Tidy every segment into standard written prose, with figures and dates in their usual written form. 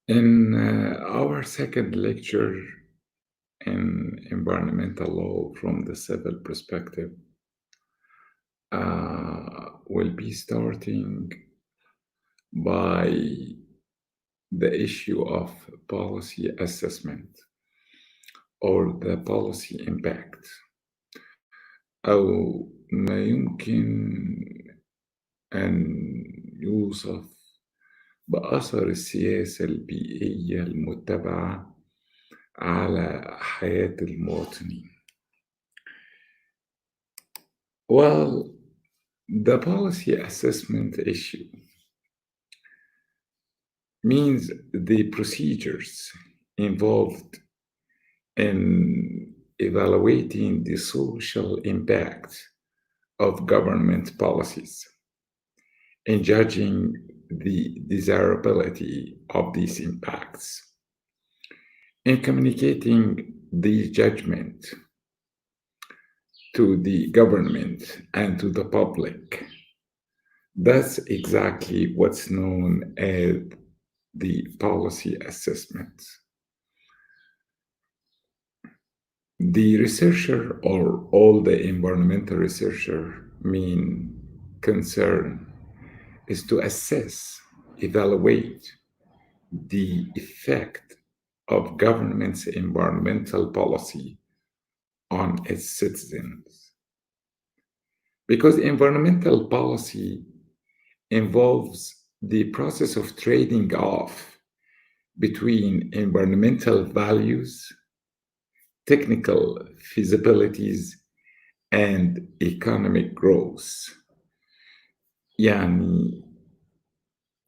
In our second lecture in environmental law from the civil perspective, we'll be starting by the issue of policy assessment or the policy impact أو ما يمكن أن يوصف بأثر السياسة البيئية المتبعة على حياة المواطنين. Well, the policy assessment issue means the procedures involved in evaluating the social impact of government policies and judging the desirability of these impacts and communicating the judgment to the government and to the public. That's exactly what's known as the policy assessment. The researcher or all the environmental researcher main concern is to assess, evaluate the effect of government's environmental policy on its citizens. Because environmental policy involves the process of trading off between environmental values, technical feasibilities, and economic growth. يعني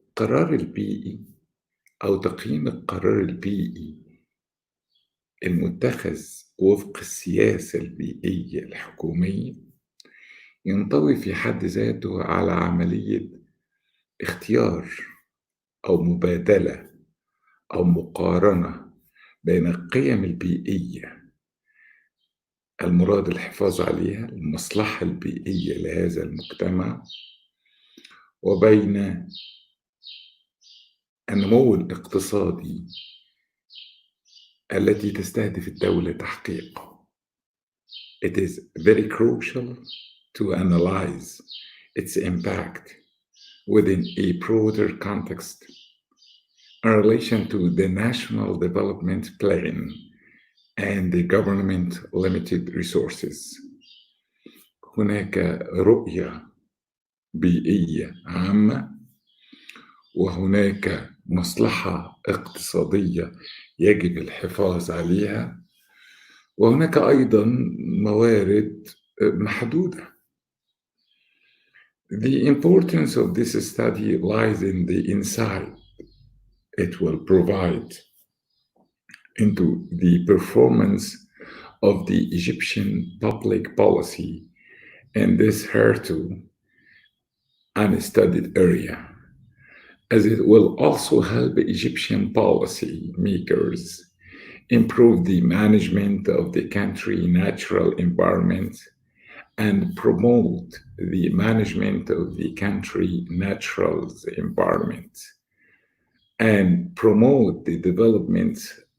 القرار البيئي أو تقييم القرار البيئي المتخذ وفق السياسة البيئية الحكومية ينطوي في حد ذاته على عملية اختيار أو مبادلة أو مقارنة بين القيم البيئية المراد الحفاظ عليها، المصلحة البيئية لهذا المجتمع، وبين النمو الاقتصادي التي تستهدف الدولة تحقيقه. It is very crucial to analyze its impact within a broader context in relation to the national development plan and the government limited resources. هناك رؤية بيئية عامة وهناك مصلحة اقتصادية يجب الحفاظ عليها وهناك أيضا موارد محدودة. The importance of this study lies in the insight it will provide into the performance of the Egyptian public policy in this hitherto unstudied area, as it will also help Egyptian policy makers improve the management of the country's natural environment and promote the management of the country's natural environment and promote the development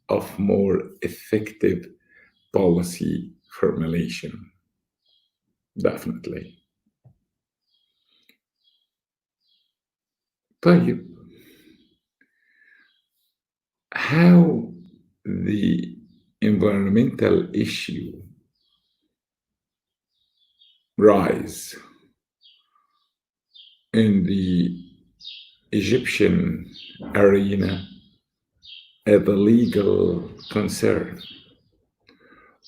of more effective policy formulation. Definitely. طيب, how the environmental issue rise in the Egyptian arena as a legal concern,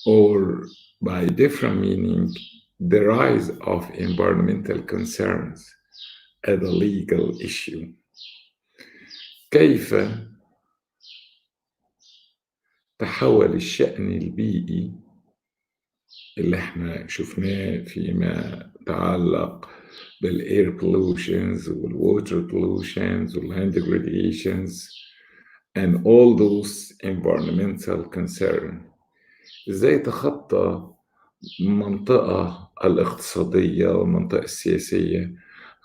or by different meaning, the rise of environmental concerns as a legal issue. كيف تحول الشأن البيئي اللي احنا شفناه فيما تعلق بالاير pollutions والwater pollutions والland degradations and all those environmental concerns, ازاي تخطى المنطقة الاقتصادية والمنطقة السياسية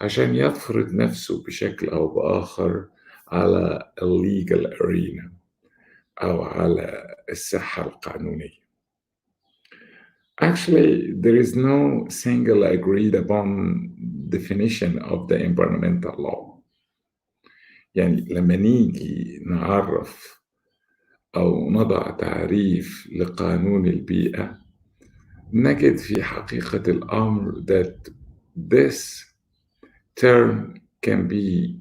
عشان يفرض نفسه بشكل أو بآخر على illegal arena أو على الساحة القانونية. Actually, there is no single agreed upon definition of the environmental law. يعني لما نيجي نعرف أو نضع تعريف لقانون البيئة نجد في حقيقة الأمر that this term can be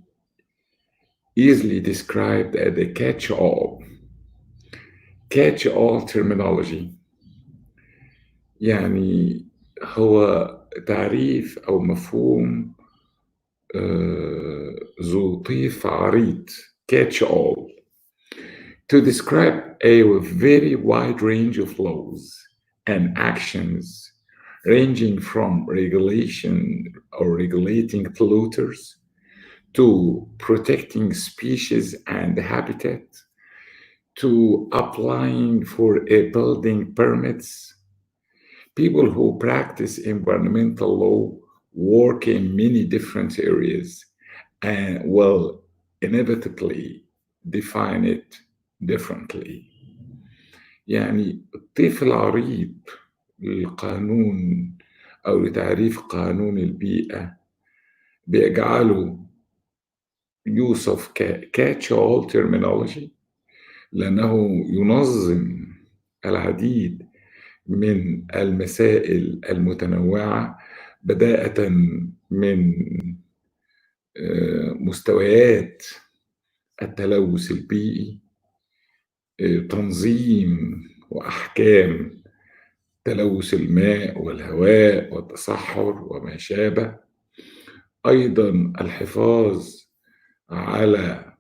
easily described as a catch-all terminology. يعني هو تعريف أو مفهوم ذو طيف عريض catch-all to describe a very wide range of laws and actions ranging from regulation or regulating polluters to protecting species and habitat to applying for a building permits. People who practice environmental law work in many different areas and will inevitably define it differently. يعني الطيف العريض للقانون أو لتعريف قانون البيئة بيجعله يوصف catch-all terminology لأنه ينظم العديد من المسائل المتنوعة بداية من مستويات التلوث البيئي، تنظيم وأحكام تلوث الماء والهواء والتصحر وما شابه، أيضا الحفاظ على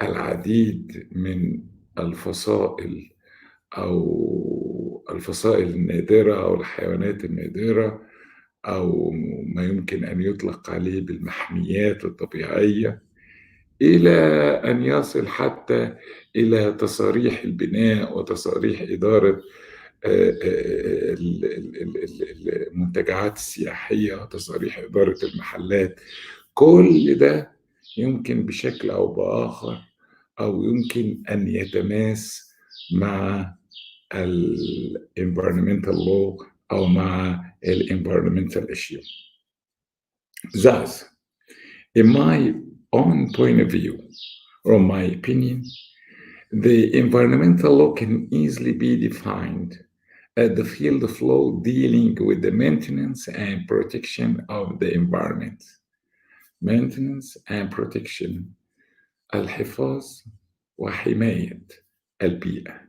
العديد من الفصائل أو الفصائل النادرة أو الحيوانات النادرة أو ما يمكن أن يطلق عليه بالمحميات الطبيعية، إلى أن يصل حتى إلى تصاريح البناء وتصاريح إدارة المنتجعات السياحية وتصاريح إدارة المحلات. كل ده يمكن بشكل أو بآخر أو يمكن أن يتماس مع environmental law أو مع environmental issue. Thus, in my own point of view, or my opinion, the environmental law can easily be defined as the field of law dealing with the maintenance and protection of the environment. Maintenance and protection، الحفاظ وحماية البيئة،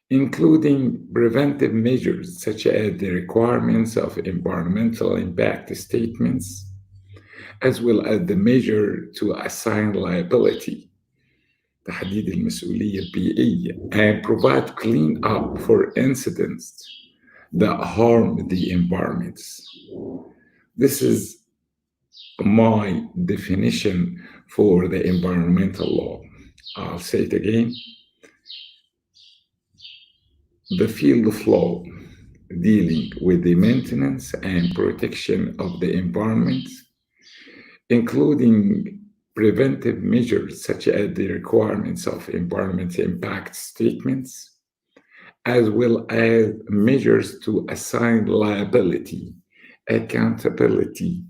including preventive measures such as the requirements of environmental impact statements, as well as the measure to assign liability، تحديد المسؤولية البيئية، and provide clean up for incidents that harm the environment. This is my definition for the environmental law. I'll say it again. The field of law dealing with the maintenance and protection of the environment, including preventive measures such as the requirements of environmental impact statements, as well as measures to assign liability, accountability,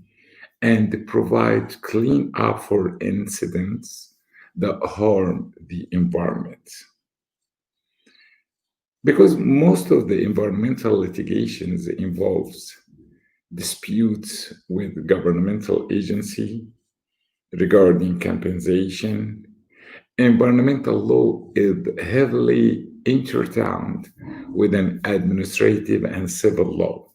and provide clean up for incidents that harm the environment. Because most of the environmental litigations involves disputes with governmental agency regarding compensation, environmental law is heavily intertwined with an administrative and civil law.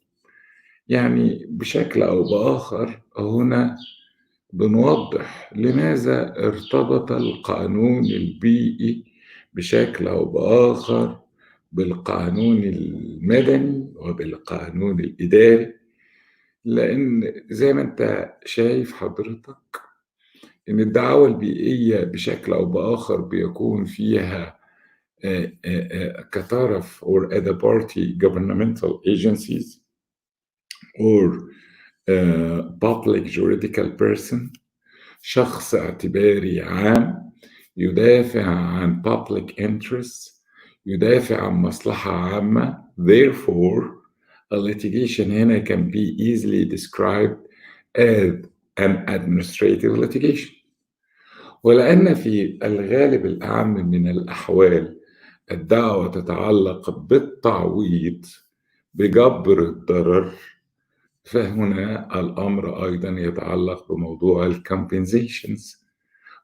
يعني بشكل أو بآخر هنا بنوضح لماذا ارتبط القانون البيئي بشكل أو بآخر بالقانون المدني وبالقانون الإداري، لأن زي ما أنت شايف حضرتك إن الدعاوى البيئية بشكل أو بآخر بيكون فيها كطرف or other party governmental agencies or public juridical person، شخص اعتباري عام يدافع عن public interests، يدافع عن مصلحة عامة. Therefore, a litigation هنا can be easily described as an administrative litigation. ولأن في الغالب الأعم من الأحوال الدعوة تتعلق بالتعويض بجبر الضرر، فهنا الأمر أيضا يتعلق بموضوع الكمبنسيشنز،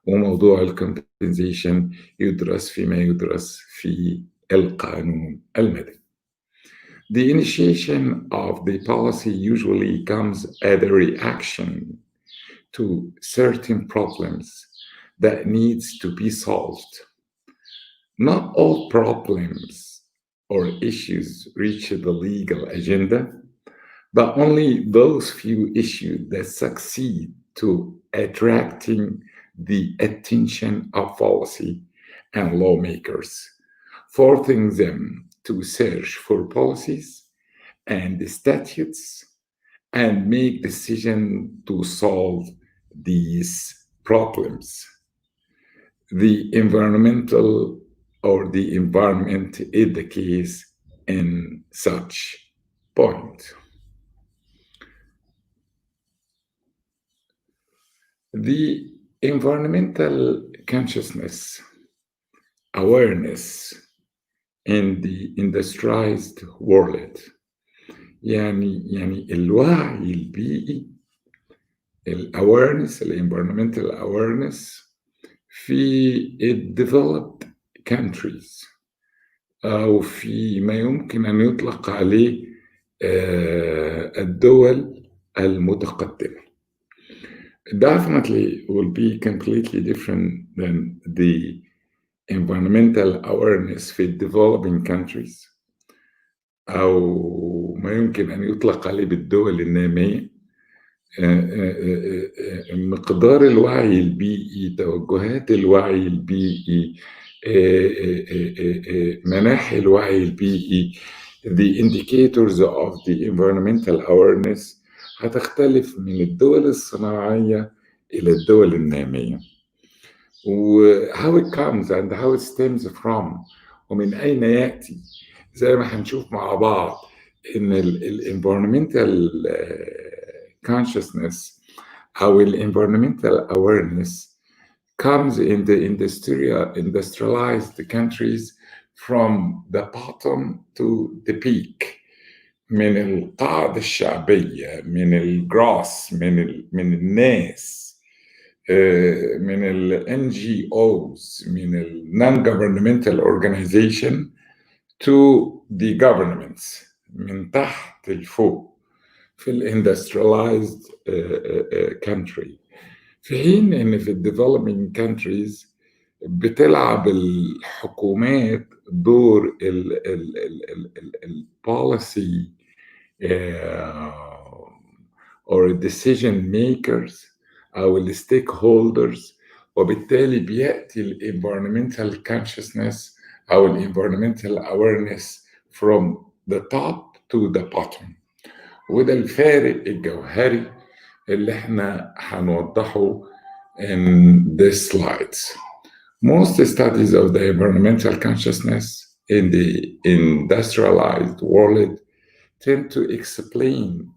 وموضوع الكمبنسيشن يدرس فيما يدرس في القانون المدني. The initiation of the policy usually comes as a reaction to certain problems that needs to be solved. Not all problems or issues reach the legal agenda, but only those few issues that succeed to attracting the attention of policy and lawmakers, forcing them to search for policies and statutes and make decisions to solve these problems. The environmental or the environment is the case in such point. The environmental consciousness, awareness in the industrialized world، يعني الوعي البيئي، awareness، environmental awareness في developed countries أو في ما يمكن أن يطلق عليه الدول المتقدمة. Definitely will be completely different than the environmental awareness في developing countries أو ما يمكن أن يطلق عليه بالدول النامية. مقدار الوعي البيئي، توجهات الوعي البيئي، مناحي الوعي البيئي، the indicators of the environmental awareness هتختلف من الدول الصناعية إلى الدول النامية. how it comes and how it stems from، ومن أين يأتي، زي ما هنشوف مع بعض إن environmental consciousness أو environmental awareness comes in the industrialized countries from the bottom to the peak، من القاعدة الشعبية، من الجراس، من الناس، من ال NGOs، من ال non-governmental organization to the governments، من تحت لفوق في ال industrialized country. في حين إن في ال developing countries بتلعب الحكومات دور ال policy or decision makers أو ال stakeholders، وبالتالي بيأتي ال environmental consciousness أو ال environmental awareness from the top to the bottom. وده الفارق الجوهري اللي احنا هنوضحه in these slides. Most studies of the environmental consciousness in the industrialized world tend to explain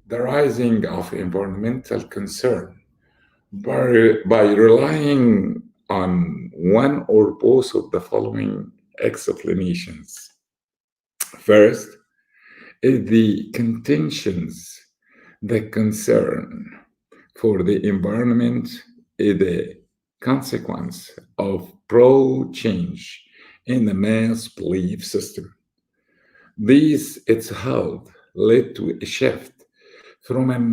the rising of environmental concern by relying on one or both of the following explanations. First is the contentions that concern for the environment is the consequence of broad change in the mass belief system. These, it's held, led to a shift from an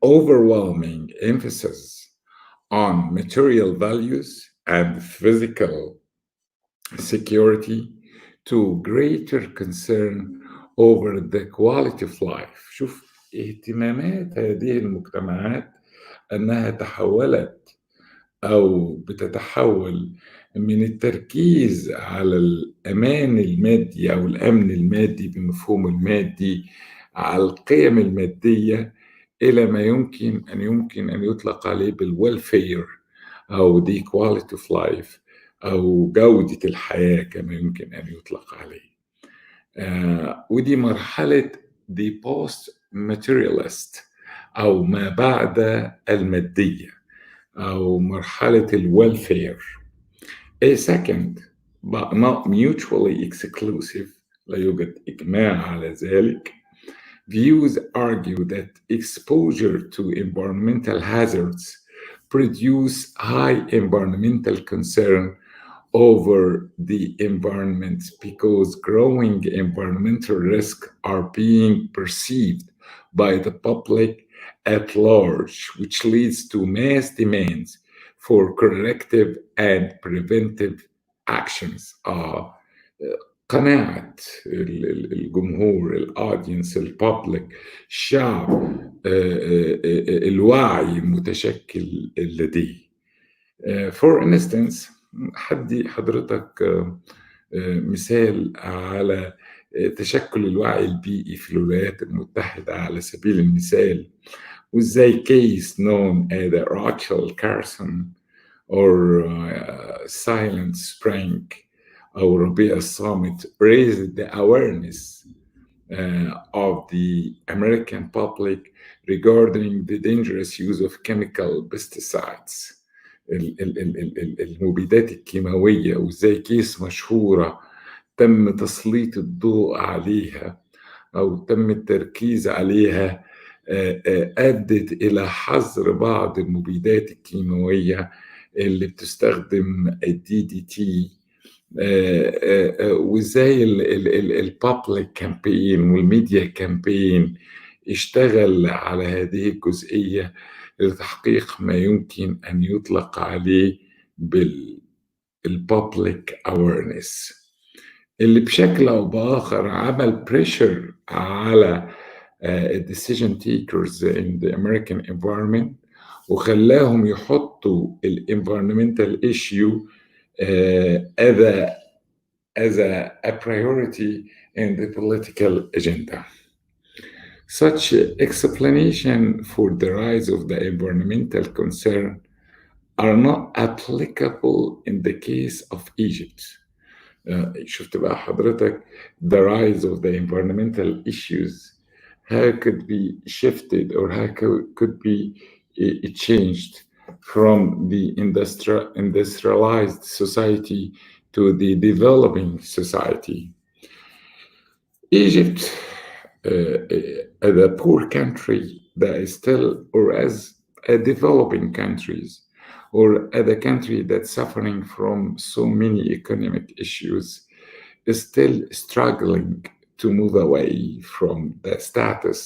overwhelming emphasis on material values and physical security to greater concern over the quality of life. شوف اهتمامات هذه المجتمعات أنها تحولت أو بتتحول من التركيز على الأمان المادي أو الأمن المادي بمفهوم المادي، على القيم المادية، إلى ما يمكن أن يطلق عليه بالwelfare أو the quality of life أو جودة الحياة كما يمكن أن يطلق عليه. ودي مرحلة the post materialist أو ما بعد المادية أو مرحلة الwelfare. A second but not mutually exclusive، لا يوجد إجماع على ذلك، views argue that exposure to environmental hazards produce high environmental concern over the environment because growing environmental risks are being perceived by the public at large, which leads to mass demands for corrective and preventive actions. قناعة الجمهور، الأودينس، البابليك، الشعب، الوعي المتشكل لديه. For instance، حدي حضرتك مثال على تشكل الوعي البيئي في الولايات المتحدة على سبيل المثال، وإزاي case known as the Rachel Carson or Silent Spring أو ربيع الصامت raised the awareness of the American public regarding the dangerous use of chemical pesticides، المبيدات الكيماوية، وإزاي كيس مشهورة تم تسليط الضوء عليها أو تم التركيز عليها أدت إلى حظر بعض المبيدات الكيماوية اللي بتستخدم DDT، وإزاي البابليك كامبين والميديا كامبين اشتغل على هذه الجزئية لتحقيق ما يمكن أن يطلق عليه بالبابليك awareness، اللي بشكل أو بآخر عمل pressure على decision takers in the American environment وخلاهم يحطوا environmental issue as a priority in the political agenda. Such explanation for the rise of the environmental concern are not applicable in the case of Egypt. شفت بقى حضرتك the rise of the environmental issues how could be shifted or how could be changed from the industrialized society to the developing society. Egypt, as a poor country that is still, or as a developing countries, or as a country that's suffering from so many economic issues, is still struggling to move away from the status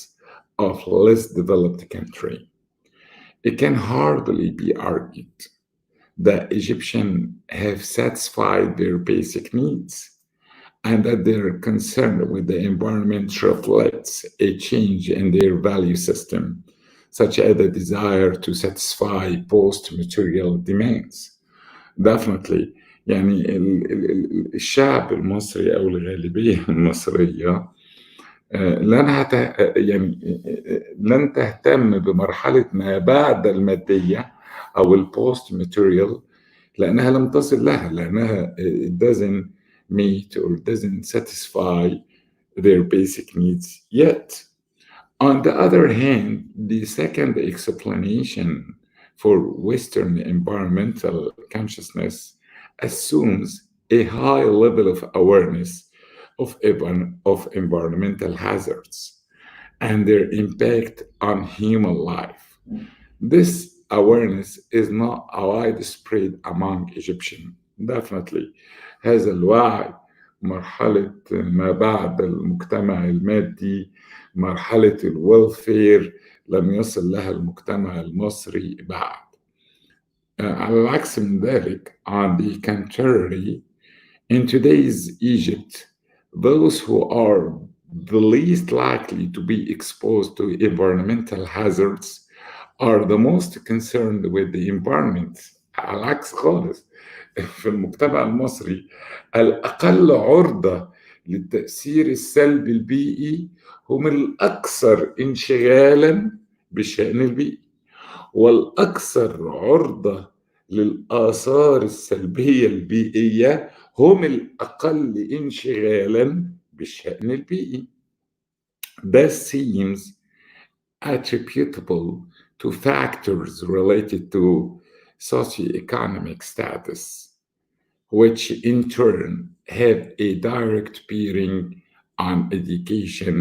of less developed country. It can hardly be argued that Egyptians have satisfied their basic needs and that their concern with the environment reflects a change in their value system, such as the desire to satisfy post-material demands. Definitely، يعني الشعب المصري أو الغالبية المصرية لن تهتم بمرحلة ما بعد المادية أو البوست ماتيريال لأنها لم تصل لها، لأنها it doesn't meet or doesn't satisfy their basic needs yet. On the other hand, the second explanation for Western environmental consciousness assumes a high level of awareness of environmental hazards and their impact on human life. This awareness is not widespread among Egyptians. Definitely هذا الوعي مرحلة ما بعد المجتمع المادي، مرحلة الويلفير لم يصل لها المجتمع المصري بعد. على العكس من ذلك، on the contrary, in today's Egypt, those who are the least likely to be exposed to environmental hazards are the most concerned with the environment. على العكس خالص، في المجتمع المصري الأقل عرضة للتأثير السلبي البيئي هم الأكثر انشغالا بالشأن البيئي، والأكثر عرضة للآثار السلبية البيئية هم الأقل انشغالا بالشأن البيئي. That seems attributable to factors related to socioeconomic status, which in turn have a direct bearing on education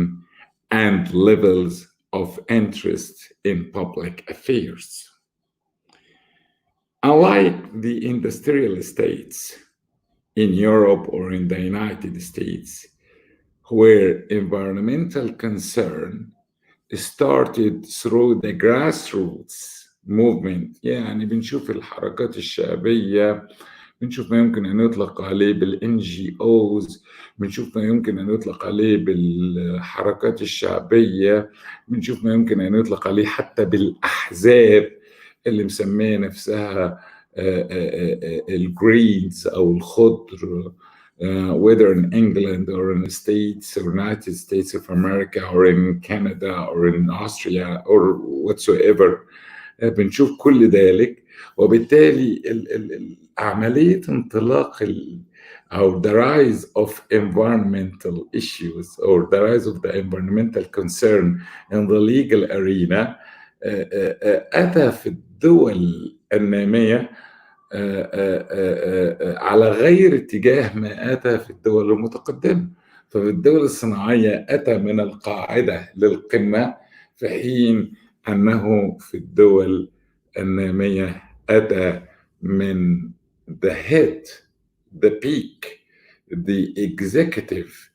and levels of interest in public affairs. Unlike the industrial states in Europe or in the United States, where environmental concern started through the grassroots movement، يعني بنشوف الحركات الشعبية، بنشوف ما يمكن أن يطلق عليه بالNGOs، بنشوف ما يمكن أن يطلق عليه بالحركات الشعبية، بنشوف ما يمكن أن يطلق عليه حتى بالأحزاب اللي مسمية نفسها الجرينز أو الخضر، whether in England or in the States or United States of America or in Canada or in Austria or whatsoever. بنشوف كل ذلك، وبالتالي عملية انطلاق أو the rise of environmental issues or the rise of the environmental concern in the legal arena أتى في الدول النامية على غير اتجاه ما أتى في الدول المتقدمة. ففي الدول الصناعية أتى من القاعدة للقمة، في حين أنه في الدول النامية أتى من the head, the peak, the executive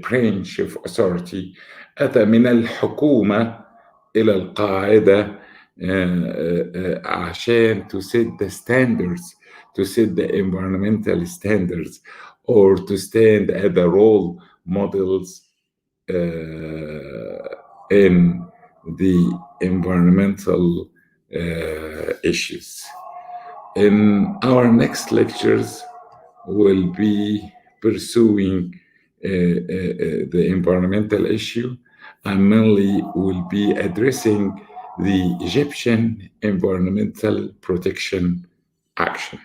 branch of authority، أتى من الحكومة إلى القاعدة عشان to set the standards, to set the environmental standards, or to stand as the role models in the environmental issues. In our next lectures, we'll be pursuing the environmental issue, and mainly we'll be addressing the Egyptian Environmental Protection Action.